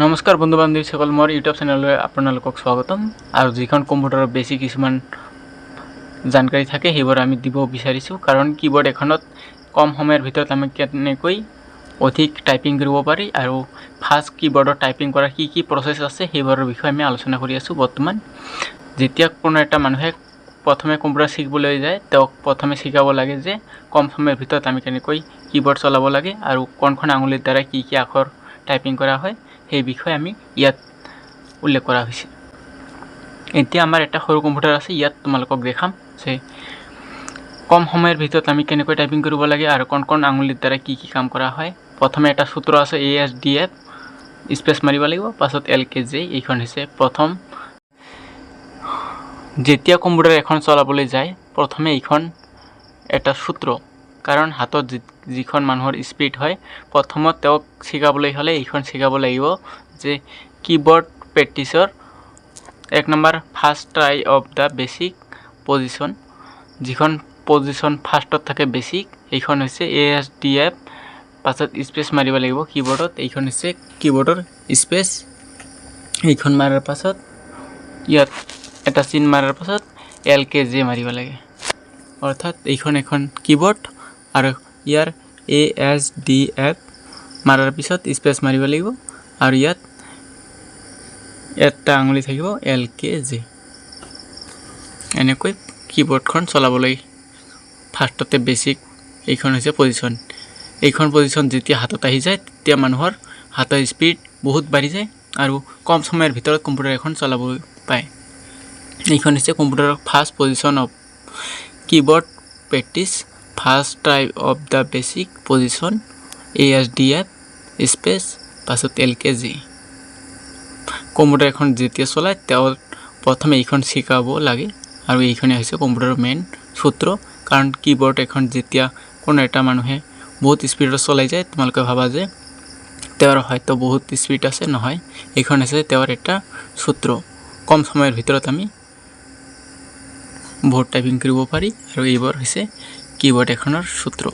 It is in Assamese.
নমস্কাৰ বন্ধু বান্ধৱীসকল, মোৰ ইউটিউব চেনেললৈ আপোনালোকক স্বাগতম। আৰু যিখন কম্পিউটাৰৰ বেছি কিছুমান জানকাৰী থাকে সেইবোৰ আমি দিব বিচাৰিছোঁ, কাৰণ কিবৰ্ড এখনত কম সময়ৰ ভিতৰত আমি কেনেকৈ অধিক টাইপিং কৰিব পাৰি আৰু ফাষ্ট কিবৰ্ডত টাইপিং কৰাৰ কি প্ৰচেছ আছে সেইবোৰৰ বিষয়ে আমি আলোচনা কৰি আছোঁ। বৰ্তমান যেতিয়া কোনো এটা মানুহে প্ৰথমে কম্পিউটাৰ শিকিবলৈ যায়, তেওঁক প্ৰথমে শিকাব লাগে যে কম সময়ৰ ভিতৰত আমি কেনেকৈ কিবৰ্ড চলাব লাগে আৰু কোনখন আঙুলিৰ দ্বাৰা কি আখৰ টাইপিং কৰা হয় সেই বিষয়ে আমি ইয়াত উল্লেখ কৰা হৈছে। এতিয়া আমাৰ এটা সৰু কম্পিউটাৰ আছে, ইয়াত তোমালোকক দেখাম যে কম সময়ৰ ভিতৰত আমি কেনেকৈ টাইপিং কৰিব লাগে আৰু কোন আঙুলিৰ দ্বাৰা কি কাম কৰা হয়। প্ৰথমে এটা সূত্ৰ আছে ASDF, স্পেচ মাৰিব লাগিব, পাছত LKJ। এইখন হৈছে প্ৰথম। যেতিয়া কম্পিউটাৰ এখন চলাবলৈ যায় প্ৰথমে এইখন এটা সূত্ৰ, কাৰণ হাতত যিখন মানুহৰ স্পীড হয় প্ৰথমত তেওঁক শিকাবলৈ হ'লে এইখন শিকাব লাগিব যে কিবৰ্ড প্ৰেক্টিছৰ 1 number first try of the basic position. যিখন পজিশ্যন ফাৰ্ষ্টত থাকে বেছিক, এইখন হৈছে ASDF। পাছত স্পেচ মাৰিব লাগিব কিবৰ্ডত, এইখন হৈছে কিবৰ্ডৰ স্পেচ। এইখন মাৰাৰ পাছত ইয়াত এটা চিন মাৰাৰ পাছত LKJ মাৰিব লাগে, অৰ্থাৎ এইখন এখন কিবৰ্ড আৰু ইয়াৰ ASDF মাৰাৰ পিছত স্পেচ মাৰিব লাগিব আৰু ইয়াত এটা আঙুলি থাকিব LKJ। এনেকৈ কিবৰ্ডখন চলাবলৈ ফাৰ্ষ্টতে বেছিক এইখন হৈছে পজিশ্যন। এইখন পজিশ্যন যেতিয়া হাতত আহি যায় তেতিয়া মানুহৰ হাতৰ স্পীড বহুত বাঢ়ি যায় আৰু কম সময়ৰ ভিতৰত কম্পিউটাৰ এখন চলাব পায়। এইখন হৈছে কম্পিউটাৰৰ first position of keyboard practice, first try of the basic position, ASDF space, পাছত LKJ। কম্পিউটাৰ এখন যেতিয়া চলায় তেওঁ প্ৰথমে এইখন শিকাব লাগে আৰু এইখনে হৈছে কম্পিউটাৰৰ মেইন সূত্ৰ। কাৰণ কিবৰ্ড এখন যেতিয়া কোনো এটা মানুহে বহুত স্পীডত চলাই যায় তোমালোকে ভাবা যে তেওঁৰ হয়তো বহুত স্পীড আছে, নহয়, এইখন হৈছে তেওঁৰ এটা সূত্ৰ। কম সময়ৰ ভিতৰত আমি বহুত টাইপিং কৰিব পাৰি আৰু এইবোৰ হৈছে কিবৰ্ড এখনৰ সূত্ৰ।